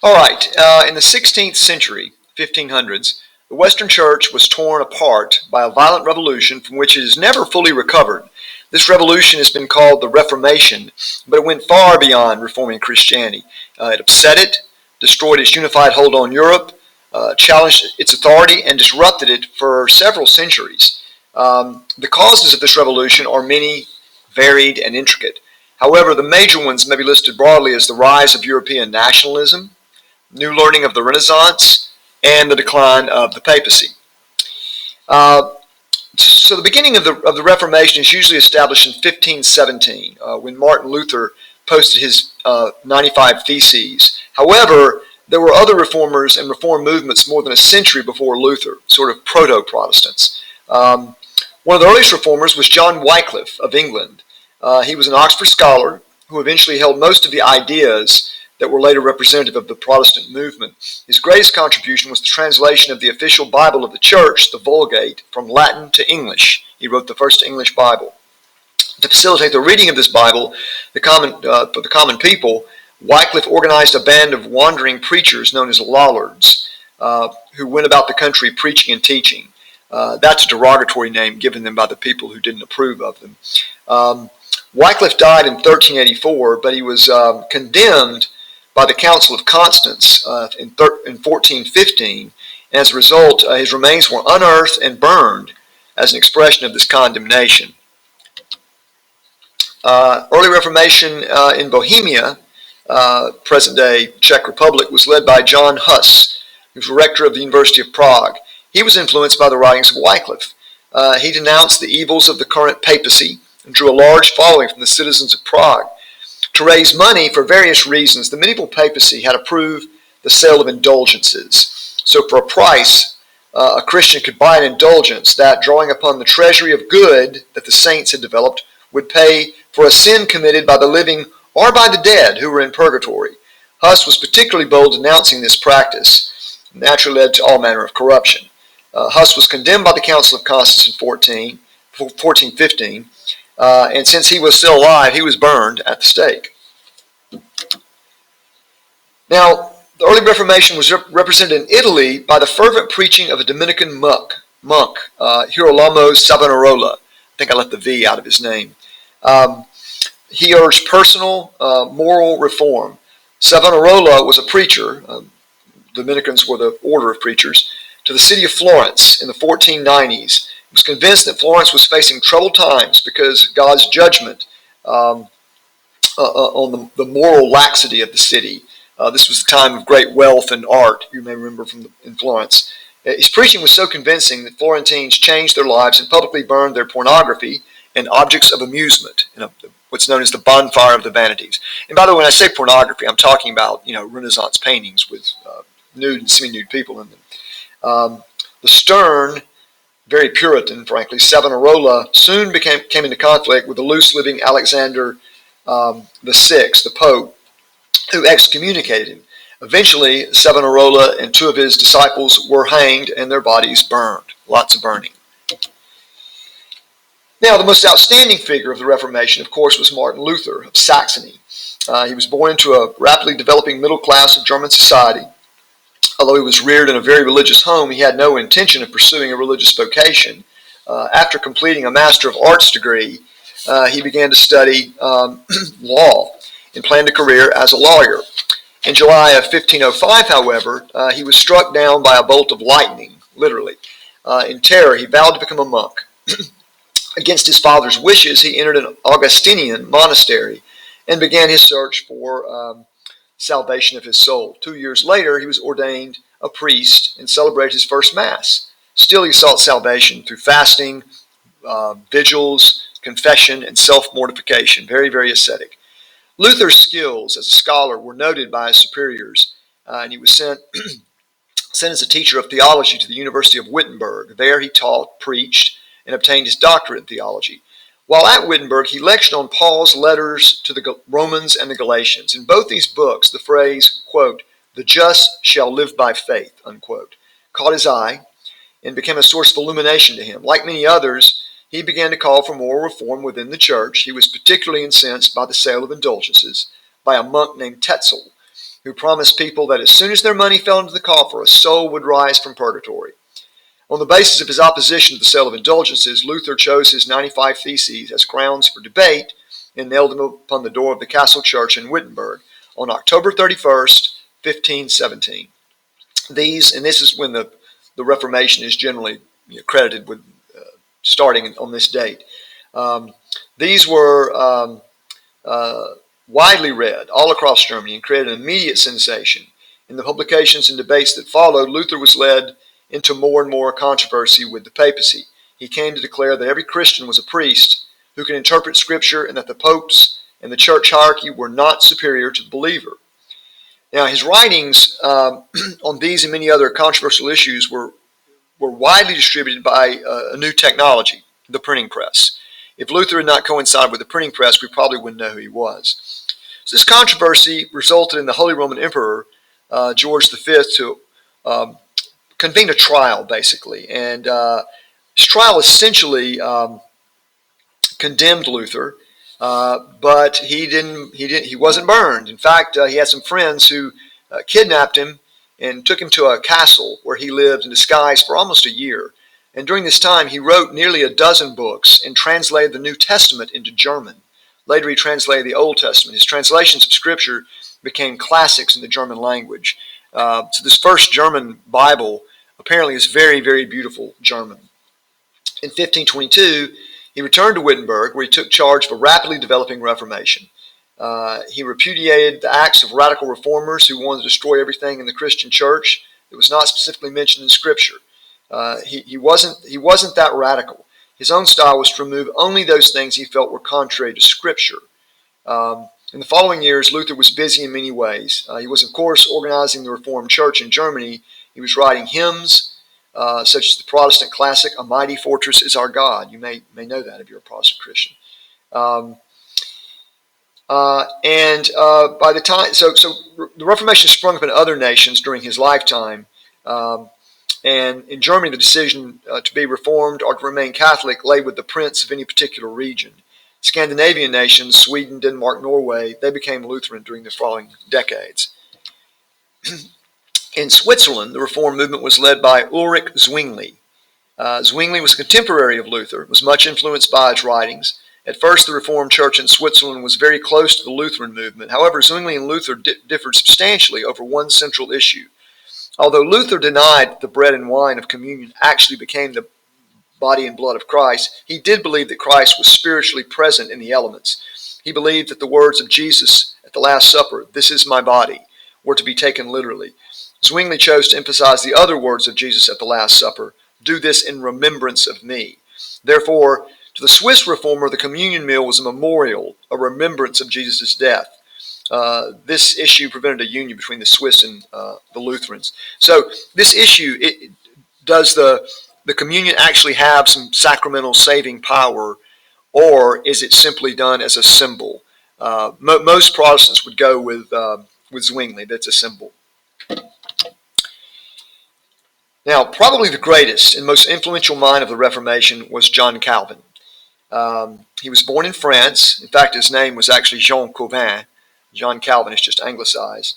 All right, in the 16th century, 1500s, the Western Church was torn apart by a violent revolution from which it has never fully recovered. This revolution has been called the Reformation, but it went far beyond reforming Christianity. It upset it, destroyed its unified hold on Europe, challenged its authority, and disrupted it for several centuries. The causes of this revolution are many, varied, and intricate. However, the major ones may be listed broadly as the rise of European nationalism, new learning of the Renaissance, and the decline of the papacy. So the beginning of the Reformation is usually established in 1517, when Martin Luther posted his 95 Theses. However, there were other reformers and reform movements more than a century before Luther, sort of proto-Protestants. One of the earliest reformers was John Wycliffe of England. He was an Oxford scholar who eventually held most of the ideas that were later representative of the Protestant movement. His greatest contribution was the translation of the official Bible of the Church, the Vulgate, from Latin to English. He wrote the first English Bible. To facilitate the reading of this Bible for the common people, Wycliffe organized a band of wandering preachers known as Lollards, who went about the country preaching and teaching. That's a derogatory name given them by the people who didn't approve of them. Wycliffe died in 1384, but he was condemned by the Council of Constance in 1415, and as a result, his remains were unearthed and burned as an expression of this condemnation. Early Reformation in Bohemia, present-day Czech Republic, was led by John Hus, who was rector of the University of Prague. He was influenced by the writings of Wycliffe. He denounced the evils of the current papacy and drew a large following from the citizens of Prague. To raise money for various reasons, the medieval papacy had approved the sale of indulgences. So for a price, a Christian could buy an indulgence that, drawing upon the treasury of good that the saints had developed, would pay for a sin committed by the living or by the dead who were in purgatory. Huss was particularly bold denouncing this practice, and naturally led to all manner of corruption. Huss was condemned by the Council of Constance in 1415, and since he was still alive, he was burned at the stake. Now, the early Reformation was represented in Italy by the fervent preaching of a Dominican monk, Girolamo Savonarola. I think I left the V out of his name. He urged personal moral reform. Savonarola was a preacher, Dominicans were the order of preachers, to the city of Florence in the 1490s. He was convinced that Florence was facing troubled times because God's judgment on the moral laxity of the city. This was a time of great wealth and art, you may remember in Florence. His preaching was so convincing that Florentines changed their lives and publicly burned their pornography and objects of amusement, what's known as the bonfire of the vanities. And by the way, when I say pornography, I'm talking about Renaissance paintings with nude and semi-nude people in them. The stern, very Puritan, frankly, Savonarola soon came into conflict with the loose-living Alexander VI, the Pope, who excommunicated him. Eventually, Savonarola and two of his disciples were hanged and their bodies burned. Lots of burning. Now, the most outstanding figure of the Reformation, of course, was Martin Luther of Saxony. He was born into a rapidly developing middle class of German society. Although he was reared in a very religious home, he had no intention of pursuing a religious vocation. After completing a Master of Arts degree, he began to study law and planned a career as a lawyer. In July of 1505, however, he was struck down by a bolt of lightning, literally. In terror, he vowed to become a monk. Against his father's wishes, he entered an Augustinian monastery and began his search for salvation of his soul. 2 years later, he was ordained a priest and celebrated his first Mass. Still, he sought salvation through fasting, vigils, confession, and self-mortification. Very, very ascetic. Luther's skills as a scholar were noted by his superiors, and he was sent as a teacher of theology to the University of Wittenberg. There he taught, preached, and obtained his doctorate in theology. While at Wittenberg, he lectured on Paul's letters to the Romans and the Galatians. In both these books, the phrase, quote, "the just shall live by faith," unquote, caught his eye and became a source of illumination to him. Like many others, he began to call for moral reform within the church. He was particularly incensed by the sale of indulgences by a monk named Tetzel. who promised people that as soon as their money fell into the coffer, a soul would rise from purgatory. On the basis of his opposition to the sale of indulgences, Luther chose his 95 Theses as grounds for debate and nailed them upon the door of the Castle Church in Wittenberg on October 31st, 1517. This is when the Reformation is generally credited with starting on this date. These were widely read all across Germany and created an immediate sensation. In the publications and debates that followed, Luther was led into more and more controversy with the papacy. He came to declare that every Christian was a priest who could interpret Scripture and that the popes and the church hierarchy were not superior to the believer. Now, his writings on these and many other controversial issues were widely distributed by a new technology, the printing press. If Luther had not coincided with the printing press, we probably wouldn't know who he was. So this controversy resulted in the Holy Roman Emperor, George V, to convene a trial, basically. And his trial essentially condemned Luther, but he wasn't burned. In fact, he had some friends who kidnapped him and took him to a castle where he lived in disguise for almost a year. And during this time, he wrote nearly a dozen books and translated the New Testament into German. Later, he translated the Old Testament. His translations of Scripture became classics in the German language. So this first German Bible apparently is very, very beautiful German. In 1522, he returned to Wittenberg, where he took charge of a rapidly developing Reformation. He repudiated the acts of radical reformers who wanted to destroy everything in the Christian church that was not specifically mentioned in Scripture. He wasn't that radical. His own style was to remove only those things he felt were contrary to Scripture. In the following years, Luther was busy in many ways. He was, of course, organizing the Reformed Church in Germany. He was writing hymns, such as the Protestant classic, "A Mighty Fortress is Our God." You may know that if you're a Protestant Christian. By the time, so the Reformation sprung up in other nations during his lifetime. And in Germany, the decision to be Reformed or to remain Catholic lay with the prince of any particular region. Scandinavian nations, Sweden, Denmark, Norway, they became Lutheran during the following decades. In Switzerland, the Reform movement was led by Ulrich Zwingli. Zwingli was a contemporary of Luther, was much influenced by his writings. At first, the Reformed Church in Switzerland was very close to the Lutheran movement. However, Zwingli and Luther differed substantially over one central issue. Although Luther denied that the bread and wine of communion actually became the body and blood of Christ, he did believe that Christ was spiritually present in the elements. He believed that the words of Jesus at the Last Supper, "This is my body," were to be taken literally. Zwingli chose to emphasize the other words of Jesus at the Last Supper, "Do this in remembrance of me." Therefore, to the Swiss reformer, the communion meal was a memorial, a remembrance of Jesus' death. This issue prevented a union between the Swiss and the Lutherans. So this issue, does the communion actually have some sacramental saving power, or is it simply done as a symbol? Most Protestants would go with Zwingli. That's a symbol. Now, probably the greatest and most influential mind of the Reformation was John Calvin. He was born in France. In fact, his name was actually Jean Calvin. John Calvin is just anglicized.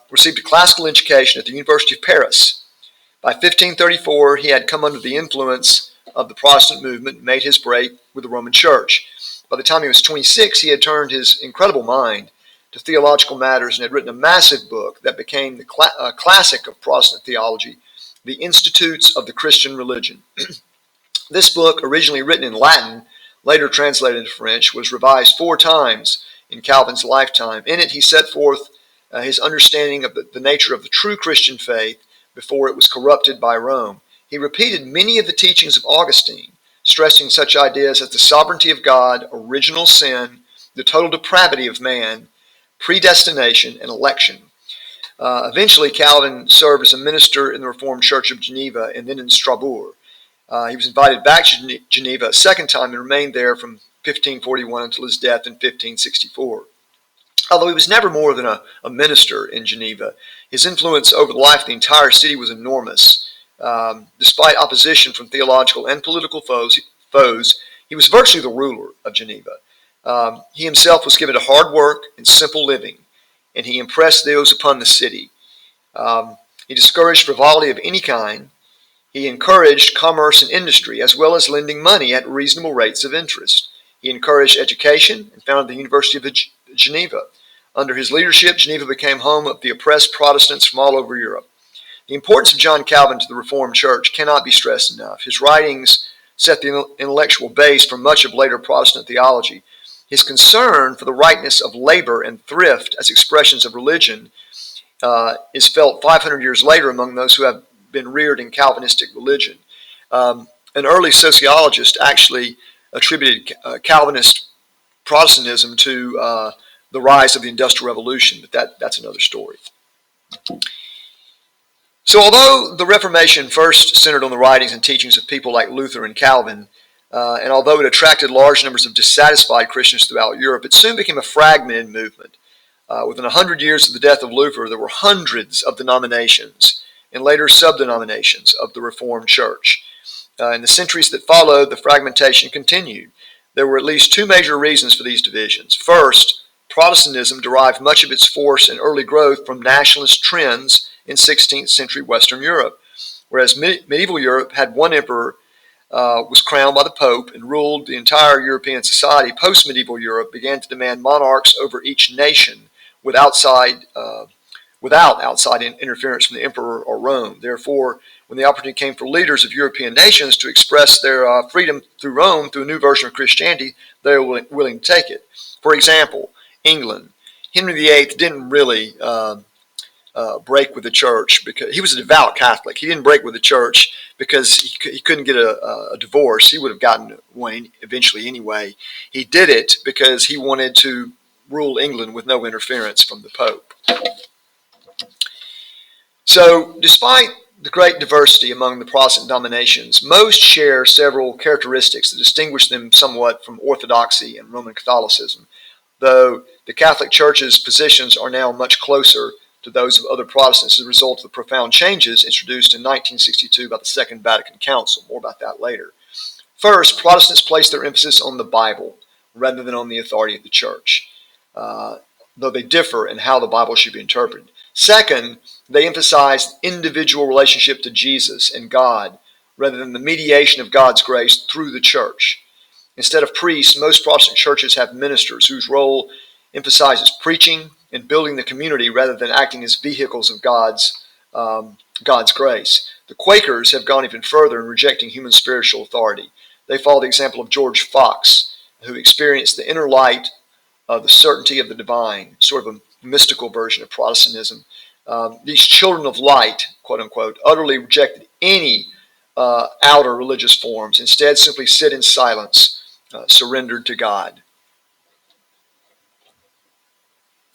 Received a classical education at the University of Paris. By 1534, he had come under the influence of the Protestant movement and made his break with the Roman Church. By the time he was 26, he had turned his incredible mind to theological matters and had written a massive book that became the classic of Protestant theology, The Institutes of the Christian Religion. This book, originally written in Latin, later translated into French, was revised 4 times in Calvin's lifetime. In it, he set forth his understanding of the nature of the true Christian faith before it was corrupted by Rome. He repeated many of the teachings of Augustine, stressing such ideas as the sovereignty of God, original sin, the total depravity of man, predestination, and election. Eventually, Calvin served as a minister in the Reformed Church of Geneva and then in Strasbourg. He was invited back to Geneva a second time and remained there from 1541 until his death in 1564. Although he was never more than a minister in Geneva, his influence over the life of the entire city was enormous. Despite opposition from theological and political foes, he was virtually the ruler of Geneva. He himself was given to hard work and simple living. and he impressed those upon the city. He discouraged frivolity of any kind. He encouraged commerce and industry, as well as lending money at reasonable rates of interest. He encouraged education and founded the University of Geneva. Under his leadership, Geneva became home of the oppressed Protestants from all over Europe. The importance of John Calvin to the Reformed Church cannot be stressed enough. His writings set the intellectual base for much of later Protestant theology. His concern for the rightness of labor and thrift as expressions of religion is felt 500 years later among those who have been reared in Calvinistic religion. An early sociologist actually attributed Calvinist Protestantism to the rise of the Industrial Revolution, but that's another story. So although the Reformation first centered on the writings and teachings of people like Luther and Calvin, and although it attracted large numbers of dissatisfied Christians throughout Europe, it soon became a fragmented movement. Within 100 years of the death of Luther, there were hundreds of denominations and later sub-denominations of the Reformed Church. In the centuries that followed, the fragmentation continued. There were at least two major reasons for these divisions. First, Protestantism derived much of its force and early growth from nationalist trends in 16th century Western Europe. Whereas medieval Europe had one emperor, was crowned by the Pope, and ruled the entire European society, post-medieval Europe began to demand monarchs over each nation without outside interference from the emperor or Rome. Therefore, when the opportunity came for leaders of European nations to express their freedom through Rome, through a new version of Christianity, they were willing to take it. For example, England. Henry VIII didn't really break with the church because he was a devout Catholic. He didn't break with the church because he couldn't get a divorce. He would have gotten one eventually anyway. He did it because he wanted to rule England with no interference from the Pope. So, despite the great diversity among the Protestant denominations, most share several characteristics that distinguish them somewhat from Orthodoxy and Roman Catholicism, though the Catholic Church's positions are now much closer to those of other Protestants as a result of the profound changes introduced in 1962 by the Second Vatican Council. More about that later. First, Protestants place their emphasis on the Bible rather than on the authority of the Church, though they differ in how the Bible should be interpreted. Second, they emphasize individual relationship to Jesus and God rather than the mediation of God's grace through the Church. Instead of priests, most Protestant churches have ministers whose role emphasizes preaching and building the community rather than acting as vehicles of God's grace. The Quakers have gone even further in rejecting human spiritual authority. They follow the example of George Fox, who experienced the inner light of the certainty of the divine, sort of a mystical version of Protestantism. These children of light, quote unquote, utterly rejected any outer religious forms, instead simply sit in silence, surrendered to God.